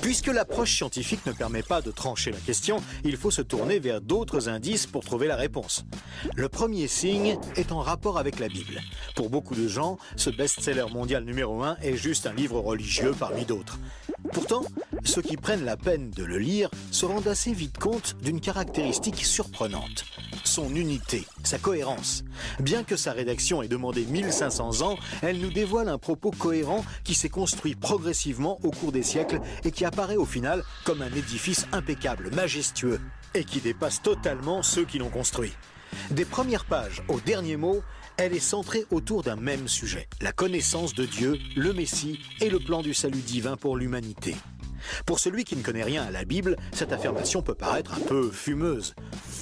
Puisque l'approche scientifique ne permet pas de trancher la question, il faut se tourner vers d'autres indices pour trouver la réponse. Le premier signe est en rapport avec la Bible. Pour beaucoup de gens, ce best-seller mondial numéro 1 est juste un livre religieux parmi d'autres. Pourtant, ceux qui prennent la peine de le lire se rendent assez vite compte d'une caractéristique surprenante. Son unité, sa cohérence. Bien que sa rédaction ait demandé 1500 ans, elle nous dévoile un propos cohérent qui s'est construit progressivement au cours des siècles et qui apparaît au final comme un édifice impeccable, majestueux, et qui dépasse totalement ceux qui l'ont construit. Des premières pages aux derniers mots, elle est centrée autour d'un même sujet, la connaissance de Dieu, le Messie et le plan du salut divin pour l'humanité. Pour celui qui ne connaît rien à la Bible, cette affirmation peut paraître un peu fumeuse.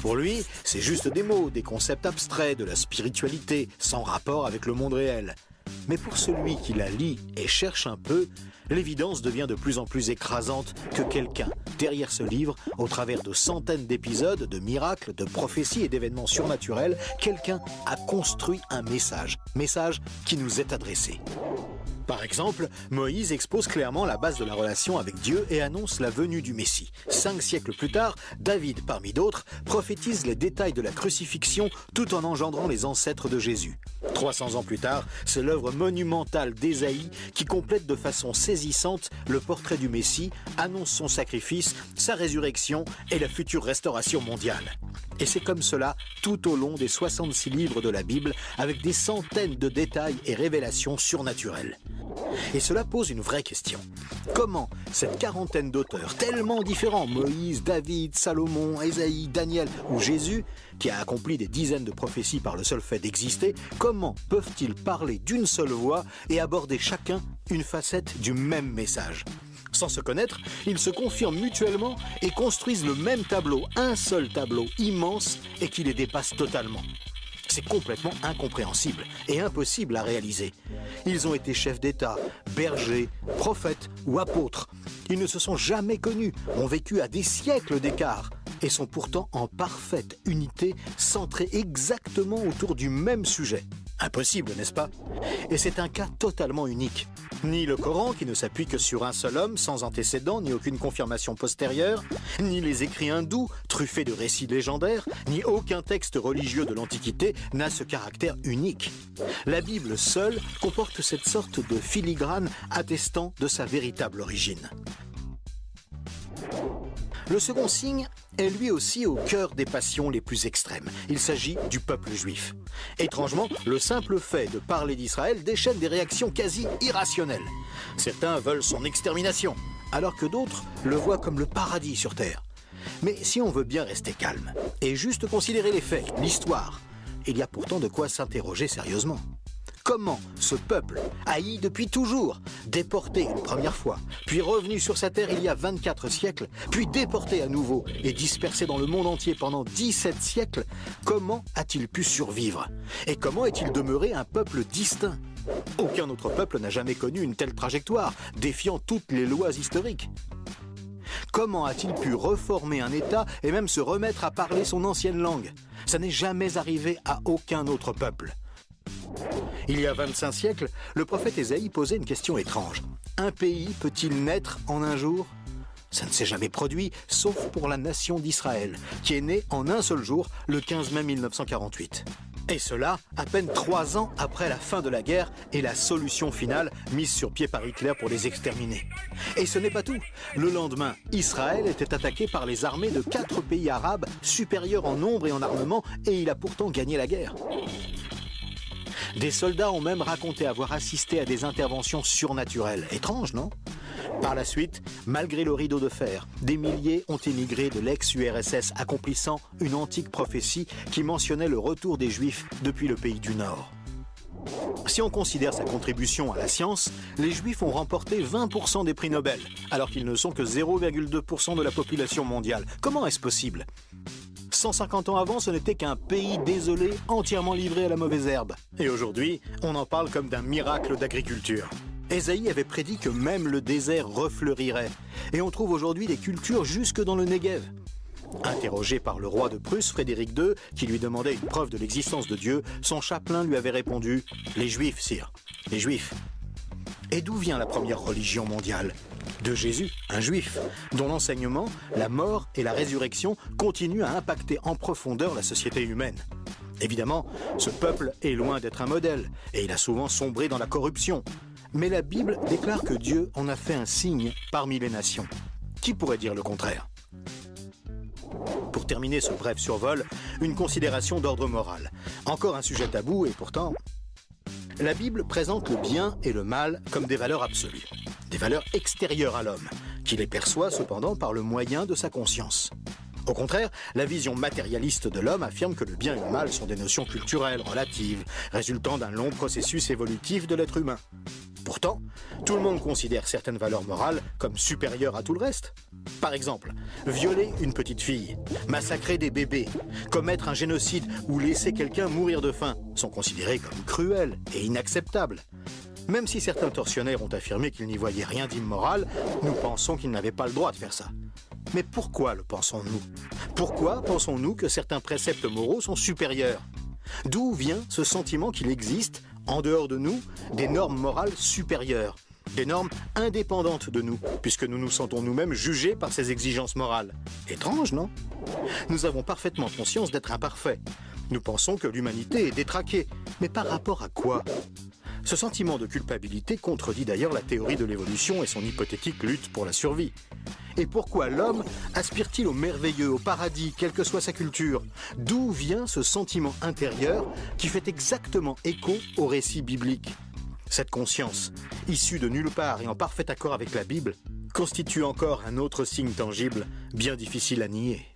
Pour lui, c'est juste des mots, des concepts abstraits, de la spiritualité, sans rapport avec le monde réel. Mais pour celui qui la lit et cherche un peu, l'évidence devient de plus en plus écrasante que quelqu'un, derrière ce livre, au travers de centaines d'épisodes, de miracles, de prophéties et d'événements surnaturels, quelqu'un a construit un message qui nous est adressé. Par exemple, Moïse expose clairement la base de la relation avec Dieu et annonce la venue du Messie. 5 siècles plus tard, David, parmi d'autres, prophétise les détails de la crucifixion tout en engendrant les ancêtres de Jésus. 300 ans plus tard, c'est l'œuvre monumentale d'Ésaïe qui complète de façon saisissante le portrait du Messie, annonce son sacrifice, sa résurrection et la future restauration mondiale. Et c'est comme cela tout au long des 66 livres de la Bible, avec des centaines de détails et révélations surnaturelles. Et cela pose une vraie question. Comment cette quarantaine d'auteurs tellement différents, Moïse, David, Salomon, Ésaïe, Daniel ou Jésus, qui a accompli des dizaines de prophéties par le seul fait d'exister, comment peuvent-ils parler d'une seule voix et aborder chacun une facette du même message ? Sans se connaître, ils se confirment mutuellement et construisent le même tableau, un seul tableau immense et qui les dépasse totalement. C'est complètement incompréhensible et impossible à réaliser. Ils ont été chefs d'État, bergers, prophètes ou apôtres. Ils ne se sont jamais connus, ont vécu à des siècles d'écart et sont pourtant en parfaite unité, centrés exactement autour du même sujet. Impossible, n'est-ce pas? Et c'est un cas totalement unique. Ni le Coran, qui ne s'appuie que sur un seul homme, sans antécédent, ni aucune confirmation postérieure, ni les écrits hindous, truffés de récits légendaires, ni aucun texte religieux de l'Antiquité n'a ce caractère unique. La Bible seule comporte cette sorte de filigrane attestant de sa véritable origine. Le second signe est lui aussi au cœur des passions les plus extrêmes. Il s'agit du peuple juif. Étrangement, le simple fait de parler d'Israël déchaîne des réactions quasi irrationnelles. Certains veulent son extermination, alors que d'autres le voient comme le paradis sur terre. Mais si on veut bien rester calme et juste considérer les faits, l'histoire, il y a pourtant de quoi s'interroger sérieusement. Comment ce peuple, haï depuis toujours, déporté une première fois, puis revenu sur sa terre il y a 24 siècles, puis déporté à nouveau et dispersé dans le monde entier pendant 17 siècles, comment a-t-il pu survivre? Et comment est-il demeuré un peuple distinct? Aucun autre peuple n'a jamais connu une telle trajectoire, défiant toutes les lois historiques. Comment a-t-il pu reformer un État et même se remettre à parler son ancienne langue? Ça n'est jamais arrivé à aucun autre peuple. Il y a 25 siècles, le prophète Ésaïe posait une question étrange. Un pays peut-il naître en un jour? Ça ne s'est jamais produit, sauf pour la nation d'Israël, qui est née en un seul jour, le 15 mai 1948. Et cela, à peine 3 ans après la fin de la guerre et la solution finale mise sur pied par Hitler pour les exterminer. Et ce n'est pas tout. Le lendemain, Israël était attaqué par les armées de 4 pays arabes supérieurs en nombre et en armement, et il a pourtant gagné la guerre. Des soldats ont même raconté avoir assisté à des interventions surnaturelles. Étrange, non? Par la suite, malgré le rideau de fer, des milliers ont émigré de l'ex-URSS, accomplissant une antique prophétie qui mentionnait le retour des Juifs depuis le pays du Nord. Si on considère sa contribution à la science, les Juifs ont remporté 20% des prix Nobel, alors qu'ils ne sont que 0,2% de la population mondiale. Comment est-ce possible? 150 ans avant, ce n'était qu'un pays désolé, entièrement livré à la mauvaise herbe. Et aujourd'hui, on en parle comme d'un miracle d'agriculture. Ésaïe avait prédit que même le désert refleurirait. Et on trouve aujourd'hui des cultures jusque dans le Negev. Interrogé par le roi de Prusse, Frédéric II, qui lui demandait une preuve de l'existence de Dieu, son chapelain lui avait répondu « Les Juifs, sire, les Juifs ». Et d'où vient la première religion mondiale? De Jésus, un juif, dont l'enseignement, la mort et la résurrection continuent à impacter en profondeur la société humaine. Évidemment, ce peuple est loin d'être un modèle, et il a souvent sombré dans la corruption. Mais la Bible déclare que Dieu en a fait un signe parmi les nations. Qui pourrait dire le contraire ? Pour terminer ce bref survol, une considération d'ordre moral. Encore un sujet tabou et pourtant... La Bible présente le bien et le mal comme des valeurs absolues, des valeurs extérieures à l'homme, qui les perçoit cependant par le moyen de sa conscience. Au contraire, la vision matérialiste de l'homme affirme que le bien et le mal sont des notions culturelles, relatives, résultant d'un long processus évolutif de l'être humain. Pourtant, tout le monde considère certaines valeurs morales comme supérieures à tout le reste. Par exemple, violer une petite fille, massacrer des bébés, commettre un génocide ou laisser quelqu'un mourir de faim sont considérés comme cruels et inacceptables. Même si certains tortionnaires ont affirmé qu'ils n'y voyaient rien d'immoral, nous pensons qu'ils n'avaient pas le droit de faire ça. Mais pourquoi le pensons-nous ? Pourquoi pensons-nous que certains préceptes moraux sont supérieurs ? D'où vient ce sentiment qu'il existe, en dehors de nous, des normes morales supérieures, des normes indépendantes de nous, puisque nous nous sentons nous-mêmes jugés par ces exigences morales ? Étrange, non ? Nous avons parfaitement conscience d'être imparfaits. Nous pensons que l'humanité est détraquée, mais par rapport à quoi ? Ce sentiment de culpabilité contredit d'ailleurs la théorie de l'évolution et son hypothétique lutte pour la survie. Et pourquoi l'homme aspire-t-il au merveilleux, au paradis, quelle que soit sa culture ? D'où vient ce sentiment intérieur qui fait exactement écho au récit biblique ? Cette conscience, issue de nulle part et en parfait accord avec la Bible, constitue encore un autre signe tangible, bien difficile à nier.